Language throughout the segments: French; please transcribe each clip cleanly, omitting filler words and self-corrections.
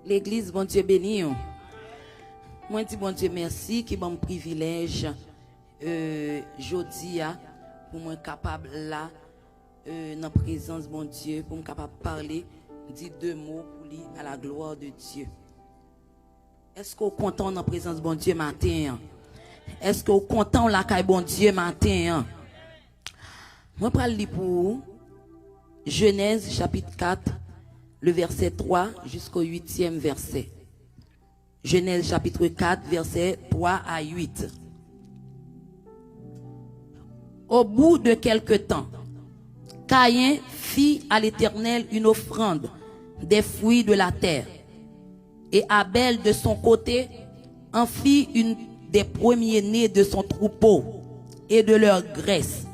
L'église, bon Dieu béni. Moi, dis bon Dieu merci qui bon privilège jodi pour moi capable là dans la présence bon Dieu pour me capable parler dire deux mots pour lui à la gloire de Dieu. Est-ce qu'on content dans la présence bon Dieu matin? Est-ce qu'on content la caille bon Dieu matin? Moi parle lire pour Genèse chapitre 4 le verset 3 jusqu'au 8e verset. Genèse chapitre 4 verset 3 à 8. Au bout de quelque temps, Caïn fit à l'Éternel une offrande des fruits de la terre. Et Abel, de son côté, en fit une des premiers-nés de son troupeau et de leur graisse.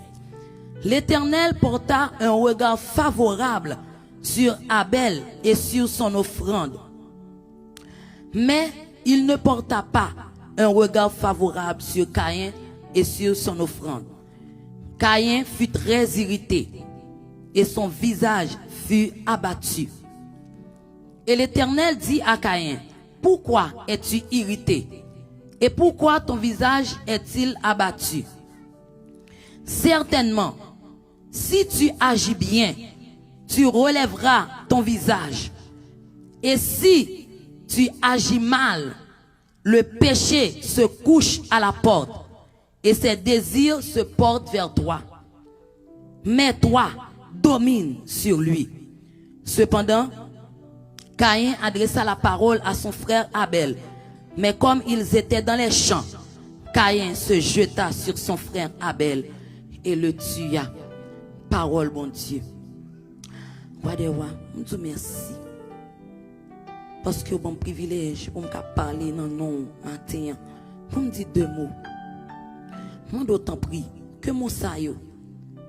L'Éternel porta un regard favorable sur Abel et sur son offrande. Mais il ne porta pas un regard favorable sur Caïn et sur son offrande. Caïn fut très irrité et son visage fut abattu. Et l'Éternel dit à Caïn, pourquoi es-tu irrité? Et pourquoi ton visage est-il abattu? Certainement, si tu agis bien, tu relèveras ton visage. Et si tu agis mal, le péché se couche à la porte et ses désirs se portent vers toi. Mais toi, domine sur lui. Cependant, Caïn adressa la parole à son frère Abel. Mais comme ils étaient dans les champs, Caïn se jeta sur son frère Abel et le tua. Parole, bon Dieu. Wadewa, je merci. Parce que bon privilège pour me parler dans non matin. Pour me dire deux mots. Moi d'autant prie que mon sayo,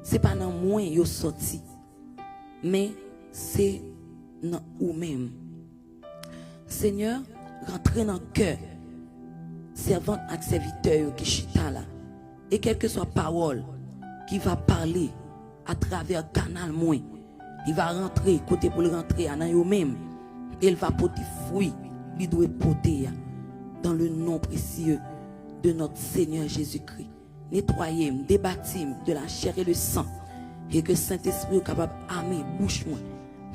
c'est pas dans moi yo sorti, mais c'est dans ou même. Seigneur, rentrez dans le cœur, servante et serviteur qui chita là, et quelle que soit parole qui va parler à travers canal moi, il va rentrer côté pour le rentrer dans yo même, et il va porter fruit, il doit porter dans le nom précieux de notre Seigneur Jésus-Christ. Nettoyer, débattir de la chair et le sang, et que Saint-Esprit est capable d'aimer bouche-moi,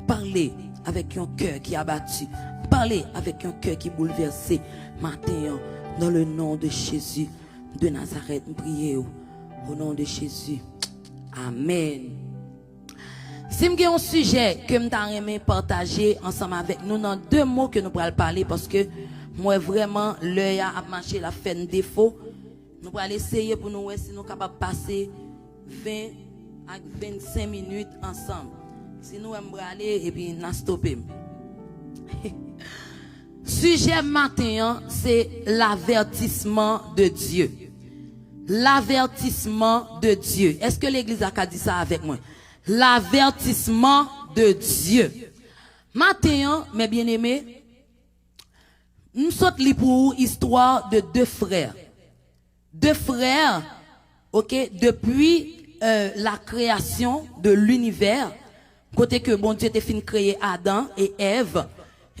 parler avec un cœur qui est abattu, parler avec un cœur qui est bouleversé, matin, dans le nom de Jésus de Nazareth, priez au nom de Jésus. Amen. Si vous avez un sujet que je aimé partager ensemble avec nous, dans deux mots que nous pourrons parler, parce que moi vraiment, l'œil a marché, la fait un défaut. Nous allons essayer pour nous voir si nous sommes capables de passer 20 à 25 minutes ensemble. Si nous allons aller et puis nous stopper. Sujet matin, c'est l'avertissement de Dieu. L'avertissement de Dieu. Est-ce que l'église a dit ça avec moi? L'avertissement de Dieu. Matin, mes bien-aimés, nous sommes pour histoire de deux frères. Deux frères, ok, depuis la création de l'univers, côté que bon Dieu était fin créer Adam et Ève,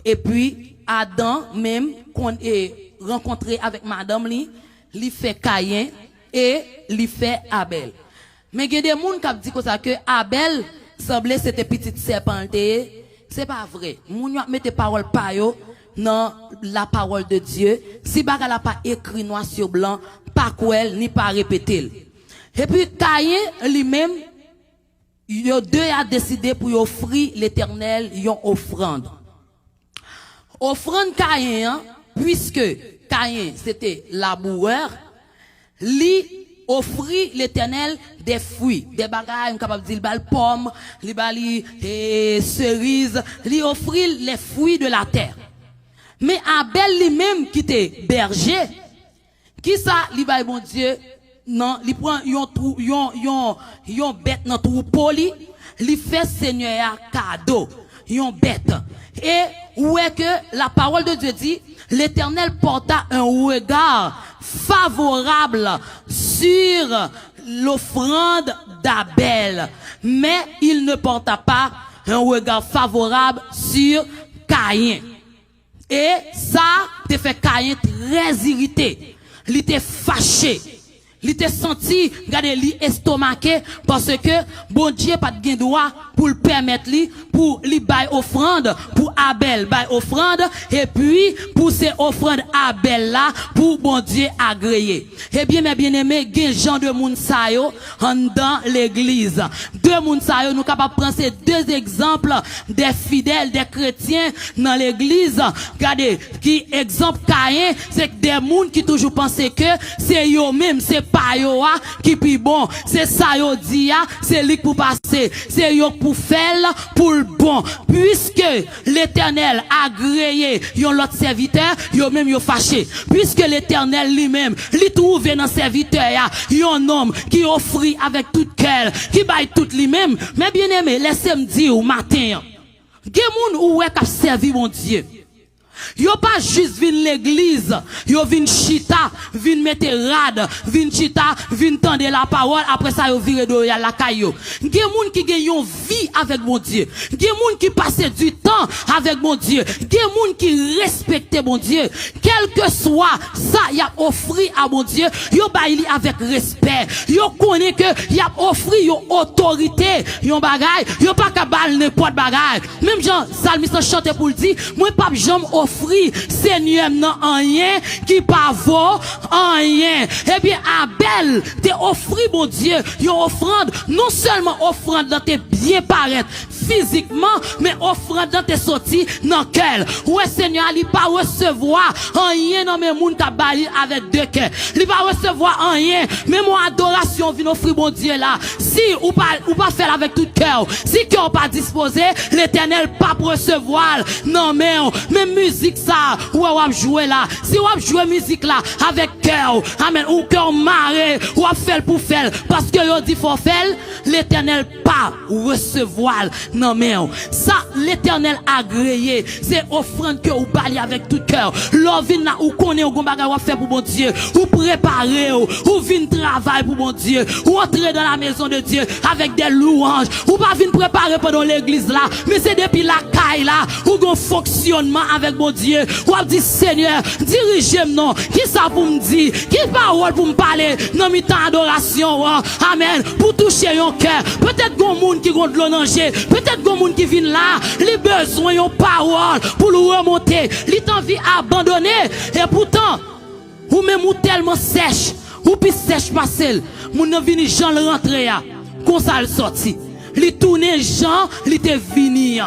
et puis Adam même qu'on est rencontré avec madame li fait Caïn et li fait Abel. Mais il y a des gens qui disent comme ça que Abel semblait c'était petite serpente, c'est pas vrai. Moun yo mette parole pa yo dans la parole de Dieu, si bagala pas écrit noir sur blanc, pas quoi ni pas répéter. Et puis Caïn lui-même, yo deux a décidé pour offrir l'Éternel une offrande. Offrande Caïn, puisque Caïn c'était laboureur, lui offrit l'Éternel des fruits, des bagages, capable de dire bal pomme, li bali cerises, lui offrit les fruits de la terre. Mais Abel lui-même qui était berger, qui ça, li bay bon Dieu, non, li prend yon bête dans troupeau li fait Seigneur cadeau, yon bête. Et où est que la parole de Dieu dit, l'Éternel porta un regard favorable sur l'offrande d'Abel, mais il ne porta pas un regard favorable sur Caïn. Et ça te fait Caïn très irrité. Il était fâché. Il était senti, regardez, il estomaqué parce que bon Dieu pas de droit pour le permettre pour lui bailler offrande, pour Abel bailler offrande, et puis pour ces offrandes Abel là, pour bon Dieu agréer. Eh bien, mes bien-aimés, il y a des gens de moun sa yo dans l'église. Deux moun sa yo, nous capables de prendre ces deux exemples des fidèles, des chrétiens dans l'église. Regardez, qui exemple Caïn, c'est que des moun qui toujours pensaient que c'est eux même, c'est pas yo qui puis bon, c'est ça yo dit, c'est lui pour passer, c'est yo pour faire pour le bon. Puisque l'Éternel a agréé yon l'autre serviteur, yo même yo fâché. Puisque l'Éternel lui-même, lui trouve dans serviteur yon homme qui offre avec tout cœur, qui baille tout lui-même. Mais bien aimé, laissez-moi dire au matin, gen moun ou est k'ap servi mon Dieu. Yo pas juste vin l'église, yo vin chita, vin mette rad, vin chita, vin tendre la parole, après ça yo vire de la caillou. Gen moun qui gen yon vie avec mon Dieu. Gen moun qui passe du temps avec mon Dieu. Gen moun qui respecte mon Dieu. Quel que soit ça y a offri à mon Dieu, yo baili avec respect. Yo connaît que y a offri yon autorité, yon bagay, yo pas ka bal n'importe bagay. Même Jean Salmiste chante pour le dire, moi pas jamais offri Seigneur non rien qui pas vaut rien. Eh bien Abel te offri mon Dieu une offrande, non seulement offrande dans tes bien paraître physiquement, mais offrande dans tes sorties dans cœur. Ouais Seigneur, il pas recevoir rien dans mes moun ka bali avec deux cœurs. Il va recevoir rien, mais mon adoration vient offrir mon Dieu là. Si ou pas faire avec tout cœur, si cœur pas disposé, l'Éternel pas recevoir. Non mais même musique ça ou on jouer là, si on jouer musique là avec cœur, amen, ou cœur maré, ou faire pour faire parce que yo dit faut faire, l'Éternel pas recevoir. Non mais ça l'Éternel agréé, c'est offrande que ou parler avec tout cœur. L'on vient là ou connaît ou bagay ou faire pour bon Dieu, ou préparer ou vinn travail pour bon Dieu, ou entrer dans la maison de Dieu avec des louanges, ou pas vinn préparer pendant l'église là, mais c'est depuis la caille là ou gon fonctionnement avec mon Dieu. Ou a dit Seigneur, dirigez-moi non. Qui ça pour me dire? Qui parole pour me parler? Non mi temps adoration. Amen. Pour toucher un cœur. Peut-être gon monde qui gonte l'onanger. Peut-être gon monde qui vient là, les besoins yon parole pour le remonter. Li t'envie abandonner et pourtant ou même ou tellement sèche, ou puis sèche passer. Moun nan vini Jean le rentrer ya. Comme ça le sorti. Li tourne Jean, li te vini.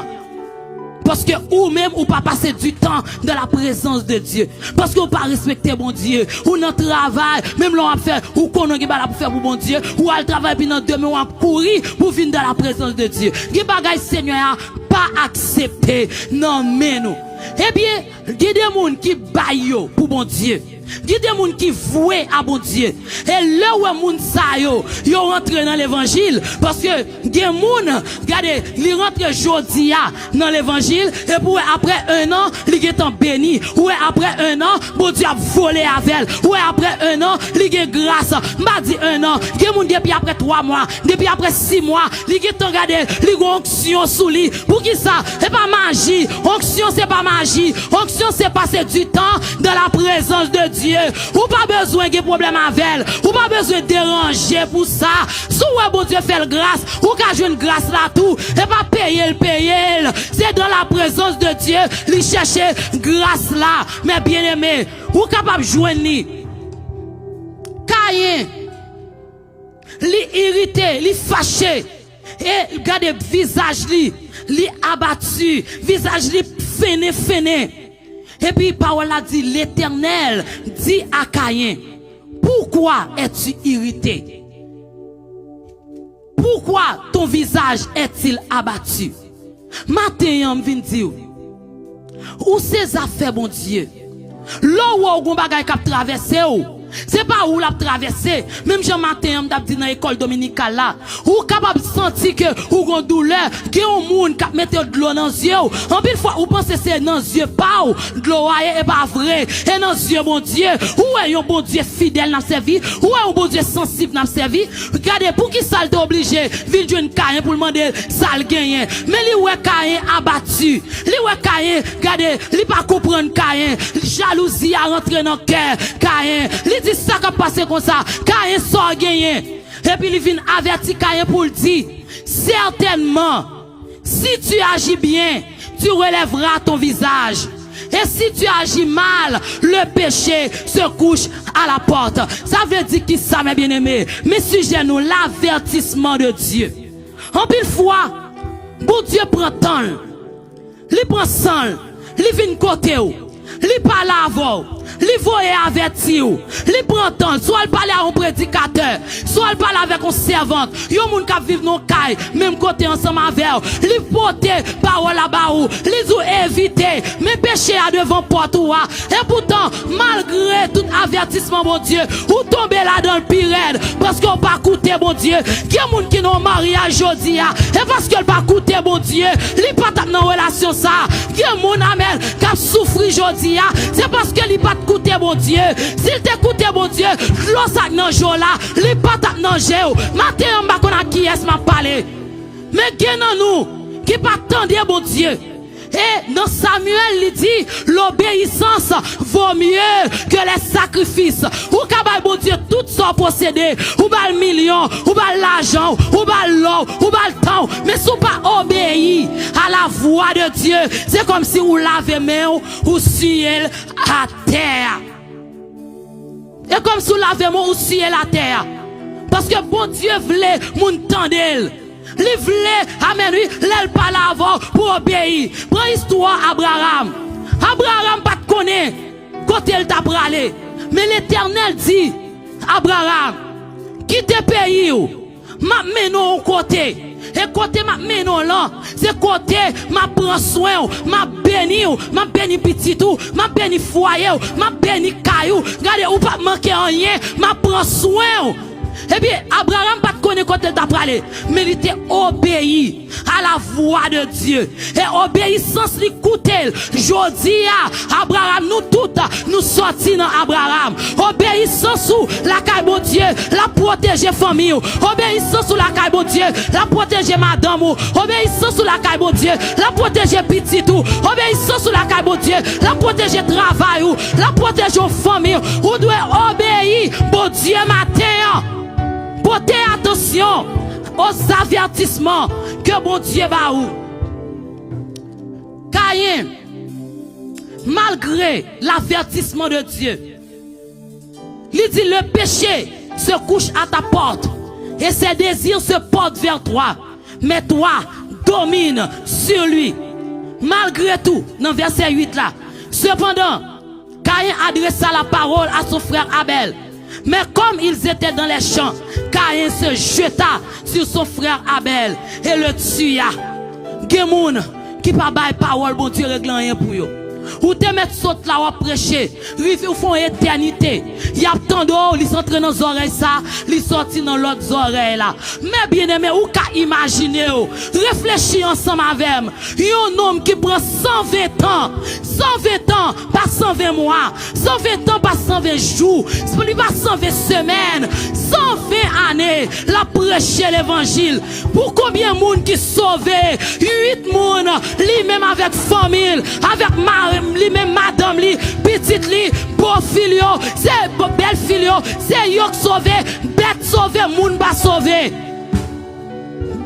Parce que ou même ou pas passer du temps dans la présence de Dieu. Parce que ou pas respecter mon Dieu. Ou dans travail, même l'on a fait, ou qu'on a pas pour faire pour mon Dieu. Ou al travail puis dans demain on a courir pour venir dans la présence de Dieu. Qui bagay Seigneur pas accepté. Non mais nous. Eh bien, il y a des gens qui baillent pour mon Dieu. Il y a des gens qui vouent à bon Dieu. Et là où moun sa yo rentre dans l'évangile parce que des gens regardez, ils rentrent jodi dans l'évangile et pour après un an, ils sont bénis. Ou après un an, bon Dieu a volé avec. Ou après un an, ils ont grâce. M'a dit un an, des gens depuis après 3 mois, depuis après 6 mois, ils ont regardé, ils ont onction sous lui. Pour qui ça? C'est pas magie. Onction c'est pas magie. Onction c'est passer du temps dans la présence de Dieu. Ou pas besoin de problème avec elle. Ou pas besoin de déranger pour ça. Si bon Dieu fait grâce, ou qu'à jouer une grâce là tout, et pas payer. C'est dans la présence de Dieu, lui chercher grâce là. Mais bien aimé, ou capable de joindre ni. Caïn, lui irrité, lui fâché. Et regardez visage lui abattu, visage lui fainé. Et puis parole a dit l'Éternel dit à Caïn, pourquoi es-tu irrité? Pourquoi ton visage est-il abattu? Matin, je viens dire, où ces affaires, bon Dieu? Là où on bagay k'ap traversé ou, C'est pas où la traverser. Même jean matin, on dit dans l'école dominicale là, ou capable de sentir que ou gon douleur, que un monde qui mette de l'eau dans les yeux. En pile fois, ou pensez c'est dans les yeux pas ou de l'eau est pas vrai. Et dans les yeux bon Dieu, ou est un bon Dieu fidèle dans sa vie, ou est un bon Dieu sensible dans sa vie. Regardez pour qui ça t'est obligé, vient d'une Caïn pour demander ça le gagner. Mais lui ouais Caïn abattu. Lui ouais Caïn, regardez, lui pas comprendre Caïn. Jalousie a rentré dans le cœur Caïn. Lui dit ça qui passe comme ça. Caïn sort gagné. Et puis il vient avertir Caïn pour le dire. Certainement, si tu agis bien, tu relèveras ton visage. Et si tu agis mal, le péché se couche à la porte. Ça veut dire qui ça, mes bien-aimés? Mais sujet-nous l'avertissement de Dieu. En pile fois, bon Dieu prend temps. Il prend sang. Il vient côté ou. Il parle avant. Il voye avertir. Il prend temps. Soit il parle à un prédicateur. Soit il parle avec une servante. Il y a des gens qui vivent dans le caille. Même côté ensemble avec eux. Il porte parole là-bas. Il ont évité. Mais péché à devant porte. Et pourtant, malgré tout avertissement, mon Dieu, ou tomber là dans le pire. Parce qu'on pas écouter, mon Dieu. Qui y a des gens qui n'ont mariage aujourd'hui. Et parce qu'ils pas écouter, mon Dieu. Ils pas dans une relation ça. Qui y a des gens qui ont souffert aujourd'hui. C'est parce que ils pas écouter mon Dieu. S'il t'écoute mon Dieu, l'eau sac nan jo là, li pas tap nan jeu. Matin on va connait qui est m'a parlé. Mais gen nan nous qui pas tendre mon Dieu. Et dans Samuel il dit l'obéissance vaut mieux que les sacrifices. Ou kabay bon Dieu tout ça possédé, ou bal million, ou bal l'argent, ou bal l'eau, ou bal temps, mais si vous pas obéi à la voix de Dieu, c'est comme si vous lavez main ou ciel à terre. Et comme si vous lavez main ou ciel à terre. Parce que bon Dieu voulait moun tendel. Il voulait, amen, lui, l'elle parle avant pour obéir. Prends l'histoire Abraham. Abraham pas te connaît, côté il t'a bralé. Mais l'Éternel dit, Abraham, quitte pays, m'a menon au côté. Et côté m'a menon là, c'est côté m'a prend soin, m'a béni petit tout, m'a béni foyer, m'a béni caillou. Regardez, ou pas manquer rien, m'a prend soin. Et bien, Abraham pas de connaître quand il t'a parlé, mais il était obéi à la voix de Dieu. Et obéissance lui coûtait. Jodi Abraham, nous toutes, nous sortis dans Abraham. Obéissance sous la caille bon Dieu, la protéger famille. Obéissance sous la caille bon Dieu, la protéger madame. Obéissance sous la caille bon Dieu, la protéger petit tout. Obéissance sous la caille bon Dieu, la protéger travail, la protéger famille. Ou doit obéir bon Dieu matin. Portez attention aux avertissements que bon Dieu va ou. Caïn, malgré l'avertissement de Dieu, il dit le péché se couche à ta porte et ses désirs se portent vers toi. Mais toi, domine sur lui. Malgré tout, dans verset 8 là. Cependant, Caïn adressa la parole à son frère Abel. Mais comme ils étaient dans les champs, Caïn se jeta sur son frère Abel et le tua. Gemoun qui pas bail parole bon Dieu réglant rien pour eux. Ou te mettre saute là ou prêcher, rive ou font éternité. Y a tant d'eau, ils sont entrés dans les oreilles ça, ils sortent dans l'autre oreille là. Mais bien aimé, ou ka imaginer réfléchis ensemble avec moi. Un homme qui prend 120 ans, 120 ans, pas 120 mois, 120 ans, pas 120 jours, pas 120 semaines, 120 années, la prêcher l'évangile. Pour combien de monde qui sauvé? 8 monde, lui-même avec famille, avec mari, lui-même madame, lui, petite, lui, beau filio, c'est belle filio, c'est yok sauvé, bête sauvé, moun pas sauvé.